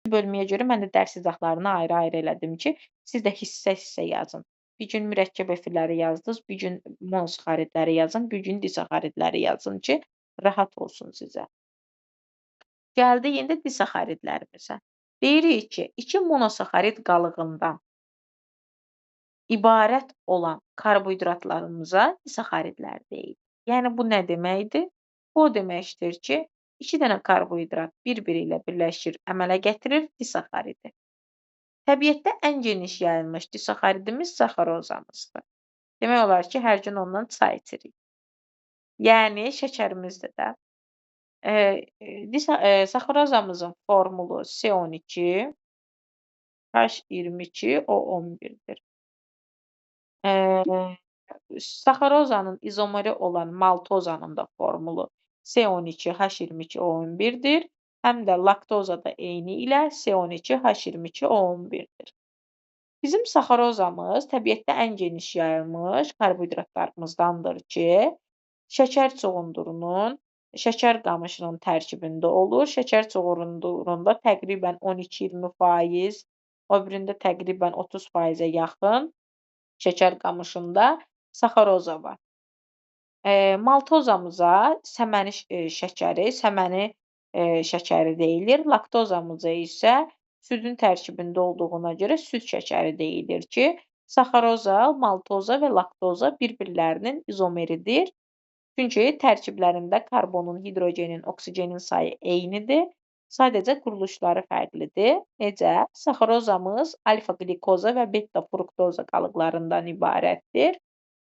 Bölməyə görə mən də dərs izahlarını ayrı-ayrı elədim ki, siz də hissə-hissə yazın. Bir gün mürəkkəb efirləri yazdınız, bir gün monosaxaridləri yazın, bir gün disaxaridləri yazın ki, rahat olsun sizə. Gəldik indi disaxaridlərimizə. Deyirik ki, 2 monosaxarid qalığından ibarət olan karbohidratlarımıza disaxaridlər deyilir. Yəni bu nə deməkdir? Bu o deməkdir ki, 2 dənə karbohidrat bir-biri ilə birləşir, əmələ gətirir disaxaridi. Təbiətdə ən geniş yayılmış disaxaridimiz saxarozamızdır. Demək olar ki, hər gün ondan çay içirik. Yəni şəkərimizdir də. Saxarozamızın formulu C12, H22, O11-dir. Saxarozanın izomeri olan maltozanın da formulu C12, H22, O11-dir. Həm də laktoza da eyni ilə C12, H22, O11-dir. Bizim saxarozamız təbiətdə ən geniş yayılmış karbohidratlarımızdandır ki, şəkər çoğundurunun, şəkər qamışının tərkibində olur. Şəkər çoğundurunda təqribən 12-20%, o birində təqribən 30%-ə yaxın şəkər qamışında saxaroza var. Maltozamıza səməni şəkəri deyilir. Laktozamıza isə südün tərkibində olduğuna görə süd şəkəri deyilir ki, saxaroza, maltoza və laktoza bir-birlərinin izomeridir. Çünki tərkiblərində karbonun, hidrogenin, oksigenin sayı eynidir. Sadəcə quruluşları fərqlidir. Necə? Saxarozamız alfa qlikoza və beta fruktoza qalıqlarından ibarətdir.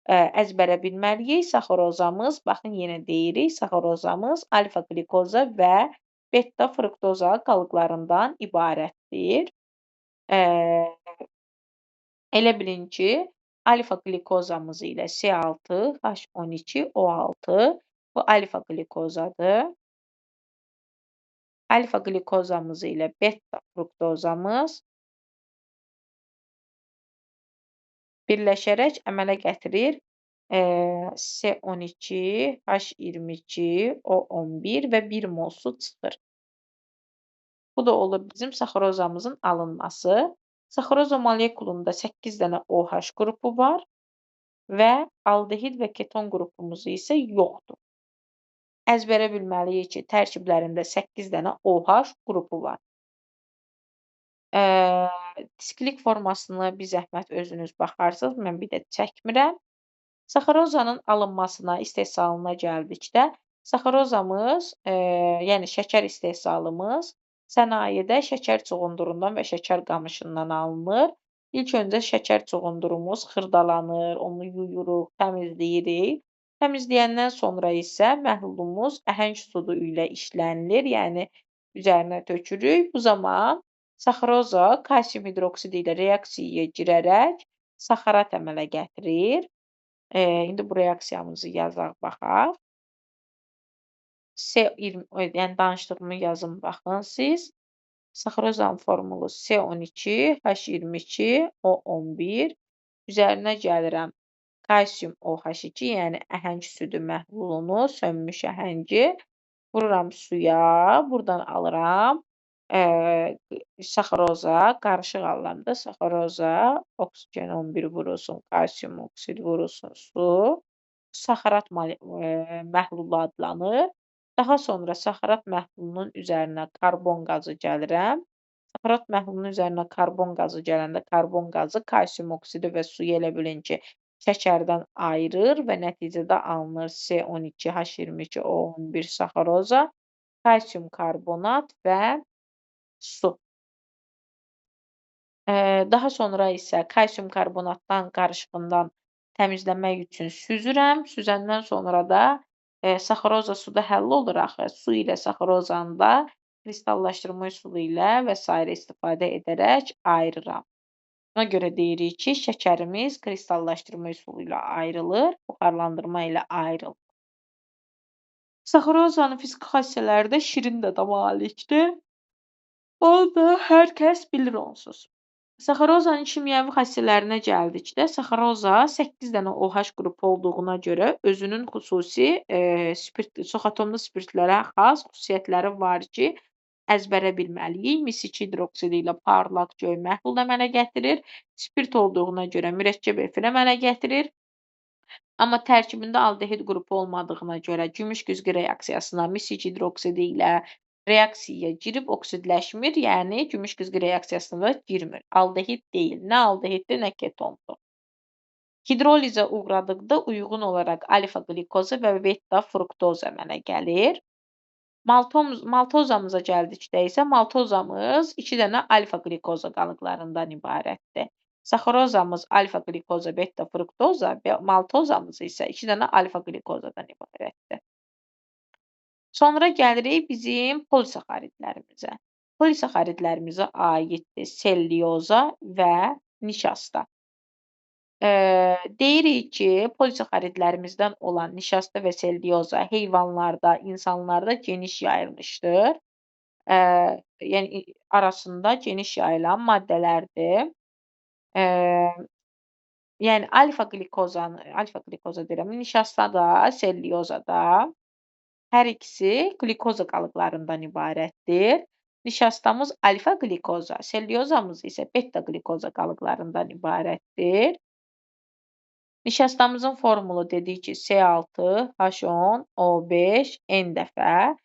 Əzbərə bilməliyik. Saxarozamız, baxın yenə deyirik, saxarozamız alfa qlikoza və beta fruktoza qalıqlarından ibarətdir. Elə bilin ki, alfa qlikozamız ilə C6, H12, O6 bu alfa qlikozadır. Alfa qlikozamız ilə beta fruktozamız birləşərək əmələ gətirir C12, H22, O11 və 1 mol su çıxır. Bu da olur bizim saxarozamızın alınması. Saxaroza molekulunda 8 dənə OH qrupu var və aldehid və keton qrupumuz isə yoxdur. Əzbərə bilməliyik ki, tərkiblərində 8 dənə OH qrupu var. Disklik formasını bir zəhmət özünüz baxarsınız, mən bir də çəkmirəm. Saxarozanın alınmasına, istehsalına gəldikdə, saxarozamız, yəni şəkər istehsalımız sənayedə şəkər çoğundurundan və şəkər qamışından alınır. İlk öncə şəkər çoğundurumuz xırdalanır, onu yuyuruq, təmizləyirik. Təmizləyəndən sonra isə məhlulumuz əhəng sudu ilə işlənilir, yəni üzərinə tökürük. Bu zaman saxaroza kalsium hidroksidi ilə reaksiyaya girərək saxarat əmələ gətirir. İndi bu reaksiyamızı yazaq, baxaq. Yəni danışdığımı yazın, baxın siz. Saxarozanın formulu C12, H22, O11. Üzərinə gəlirəm kalsium OH2, yəni əhəng südü məhlulunu, sönmüş əhəngi. Vururam suya, buradan alıram saxaroza, qarışıq alıram da saxaroza, oksigen 11 vurulsun, kalsium oksid vurulsun, su. Saxarat məhlulu adlanır. Daha sonra saxarat məhlulunun üzərinə karbon qazı gəlirəm. Saxarat məhlulunun üzərinə karbon qazı gələndə karbon qazı kalsium oksidi və suyu elə bilin ki, şəkərdən ayırır və nəticədə alınır C12, H22, O11 saxaroza, kalsium karbonat və su. Daha sonra isə kalsium karbonatdan qarışığından təmizləmək üçün süzürəm. Süzəndən sonra da saxaroza suda həll olur axı. Su ilə saxarozanı da kristallaşdırma üsulu ilə və sairə istifadə edərək ayırıram. Buna görə deyirik ki, şəkərimiz kristallaşdırma üsulu ilə ayrılır, buxarlandırma ilə ayrılır. Saxarozanın fiziki xassələri də şirin dada malikdir. Onu da hər kəs bilir onsuz. Saxarozanın kimyəvi xassələrinə gəldikdə, saxaroza 8 dənə OH qrupu olduğuna görə özünün xüsusi çox atomlu spirtlərə xas xüsusiyyətləri var ki, əzbərə bilməliyik. Mis 2 hidroksidi ilə parlaq göy məhlul əmələ gətirir. Spirt olduğuna görə mürəkkəb efir əmələ gətirir. Amma tərkibində aldehid qrupu olmadığına görə gümüş güzgü reaksiyasına mis 2 hidroksidi ilə reaksiyaya girib oksidləşmir, yəni gümüş güzgü reaksiyasına da girmir. Aldehid deyil. Nə aldehiddir, nə ketondur. Hidrolizə uğradıqda uyğun olaraq alfa qlikoza və beta fruktoz əmələ gəlir. Maltozamıza gəldikdə isə maltozamız 2 dənə alfa qlikoza qalıqlarından ibarətdir. Saxarozamız alfa qlikoza, beta fruktoza, maltozamız isə 2 dənə alfa qlikozadan ibarətdir. Sonra gəlirik bizim polisaxaridlərimizə. Polisaxaridlərimizə aiddir selliyoza və nişasta. Deyirik ki, polisaxaridlərimizdən olan nişasta və selliyoza heyvanlarda, insanlarda geniş yayılmışdır. Yəni arasında geniş yayılan maddələrdir. Yəni alfa qlikoza deyirəm, nişasta da, selliyoza da hər ikisi qlikoza qalıqlarından ibarətdir. Nişastamız alfa qlikoza, selliyozamız isə beta qlikoza qalıqlarından ibarətdir. Nişastamızın formulu dedik ki, C6H10O5 N dəfə.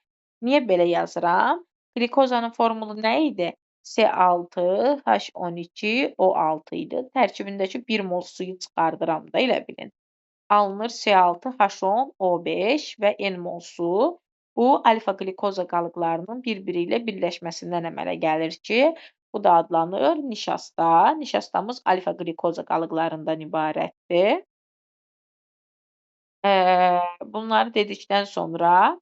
Niyə belə yazıram? Qlikozanın formulu nə idi? C6H12O6 idi. Tərkibindəki 1 mol suyu çıxardıram da, elə bilin. Alınır C6H10O5 və N mol su. Bu, alfa qlikoza qalıqlarının bir-biri ilə birləşməsindən əmələ gəlir ki, bu da adlanır nişasta. Nişastamız alfa qlikoza qalıqlarından ibarətdir. Bunları dedikdən sonra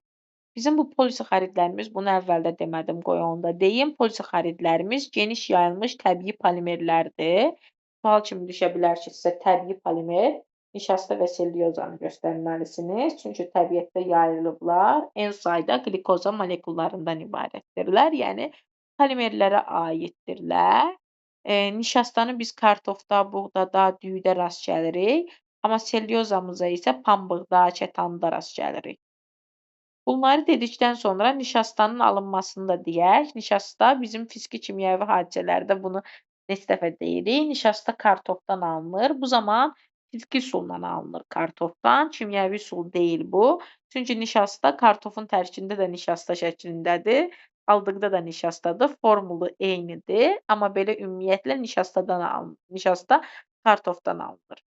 bizim bu polisaxaridlərimiz, bunu əvvəldə demədim, qoy onu da deyim. Polisaxaridlərimiz geniş yayılmış təbii polimerlərdir. Sual kimi düşə bilər ki, sizə təbii polimer, nişasta və selliyozanı göstərməlisiniz. Çünki təbiətdə yayılıblar. En sayda qlikoza molekullarından ibarətdirlər. Yəni, polimerlərə aiddirlər. Nişastanı biz kartofda, buğdada, düyüdə rast gəlirik. Amma selliyozamıza isə pambıqda, kətanda rast gəlirik. Bunları dedikdən sonra nişastanın alınmasını da deyək. Nişasta bizim fiziki kimyəvi hadisələrdə bunu neçə dəfə deyirik. Nişasta kartofdan alınır. Bu zaman fiziki sulla alınır kartofdan. Kimyəvi sul deyil bu. Çünki nişasta kartofun tərkibində də nişasta şəklindədir. Aldıqda da nişastadır. Formulu eynidir. Amma belə ümumiyyətlə nişasta kartofdan alınır.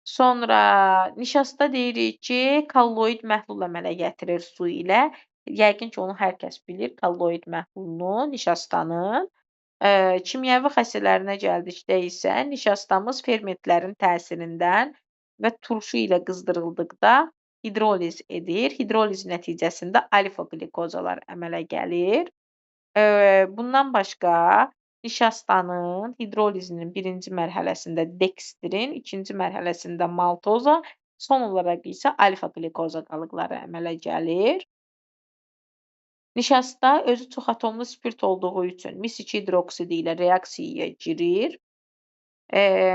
Sonra nişasta deyirik ki, kolloid məhlul əmələ gətirir su ilə. Yəqin ki, onu hər kəs bilir, kolloid məhlulunu, nişastanın. Kimyəvi xassələrinə gəldikdə isə nişastamız fermentlərin təsirindən və turşu ilə qızdırıldıqda hidroliz edir. Hidroliz nəticəsində alfa qlikozalar əmələ gəlir. Bundan başqa nişastanın hidrolizinin birinci mərhələsində dekstrin, ikinci mərhələsində maltoza, son olaraq isə alfa qlikoza qalıqları əmələ gəlir. Nişasta özü çox atomlu spirt olduğu üçün mis 2 hidroksidi ilə reaksiyaya girir.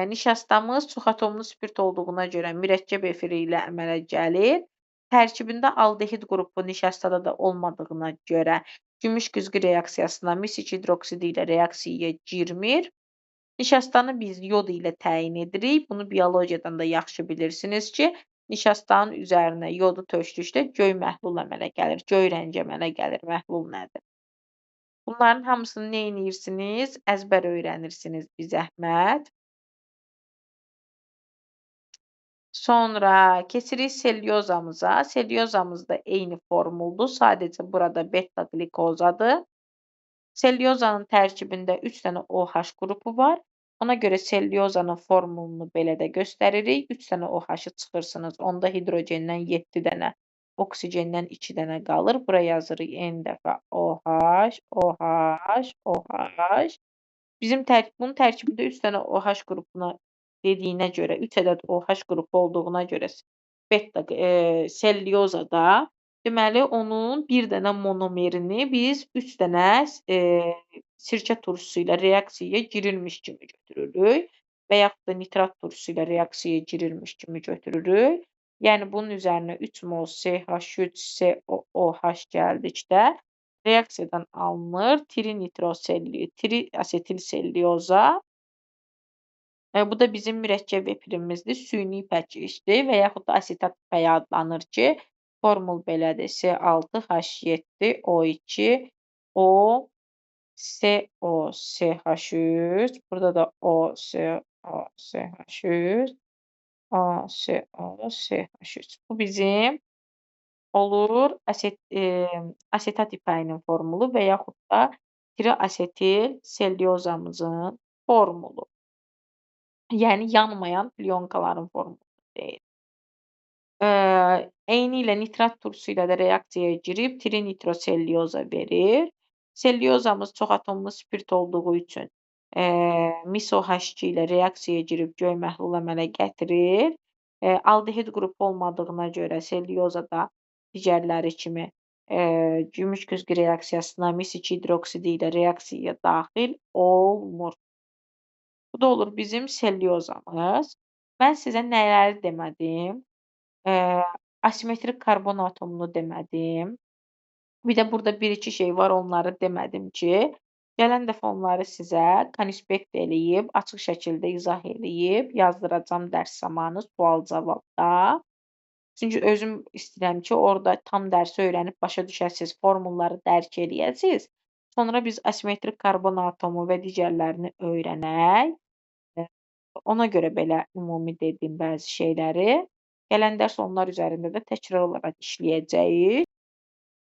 Nişastamız çox atomlu spirt olduğuna görə mürəkkəb efiri ilə əmələ gəlir. Tərkibində aldehid qrupu nişastada da olmadığına görə gümüş güzgü reaksiyasına mis 2 hidroksidi ilə reaksiyaya girmir. Nişastanı biz yod ilə təyin edirik. Bunu biologiyadan da yaxşı bilirsiniz ki, nişastanın üzərinə yodu tökdükdə göy məhlul əmələ gəlir. Göy rəng əmələ gəlir. Məhlul nədir? Bunların hamısını nə edirsiniz? Əzbər öyrənirsiniz bir zəhmət. Sonra keçirik selliyozamıza. Selliyozamız da eyni formuldur. Sadəcə burada beta qlikozadır. Selliyozanın tərkibində 3 dənə OH qrupu var. Ona görə selliyozanın formulunu belə də göstəririk. 3 dənə OH-ı çıxırsınız. Onda hidrogendən 7 dənə, oksigendən 2 dənə qalır. Bura yazırıq N dəfə OH, OH, OH. Bunun tərkibində 3 dənə OH qrupuna dediyinə görə, 3 ədəd OH qrupu olduğuna görə beta selliyozada, deməli, onun bir dənə monomerini biz 3 dənə sirkə turşusu ilə reaksiyaya girilmiş kimi götürürük və yaxud da nitrat turşusu ilə reaksiyaya girilmiş kimi götürürük. Yəni, bunun üzərinə 3 mol CH3COOH gəldikdə reaksiyadan alınır triasetilsellyuza. Bu da bizim mürəkkəb efirimizdir, süni pərçikdir və yaxud da asetat pəyi adlanır ki, formul belədir: C6H7O2O COCH3, burada da OCOCH3, ACOCH3. Bu bizim olur asetat ipəyinin formulu və yaxud da triasetil sellyozamızın formulu. Yəni yanmayan plyonkaların formuludur deyir. Eynilə nitrat turşusu ilə də reaksiyaya girib trinitrosellyuza verir. Sellyuzamız çoxatomlu spirt olduğu üçün MiSO-H2 ilə reaksiyaya girib göy məhlul əmələ gətirir. Aldehid qrupu olmadığına görə sellyuza da digərləri kimi gümüş güzgü reaksiyasına mis-2 hidroksidi ilə reaksiyaya daxil olmur. Bu da olur bizim sellyuzamız. Mən sizə nələri demədim? Asimetrik karbon atomunu demədim. Bir də burada 1-2 şey var, onları demədim ki, gələn dəfə onları sizə konspekt eləyib, açıq şəkildə izah eləyib yazdıracam dərs zamanı sual-cavabda. Çünki özüm istəyirəm ki, orada tam dərsi öyrənib başa düşəsiz, formulları dərk eləyəsiz. Sonra biz asimetrik karbon atomu və digərlərini öyrənək. Ona görə belə ümumi dedim bəzi şeyləri. Gələn dərs onlar üzərində də təkrar olaraq işləyəcəyik.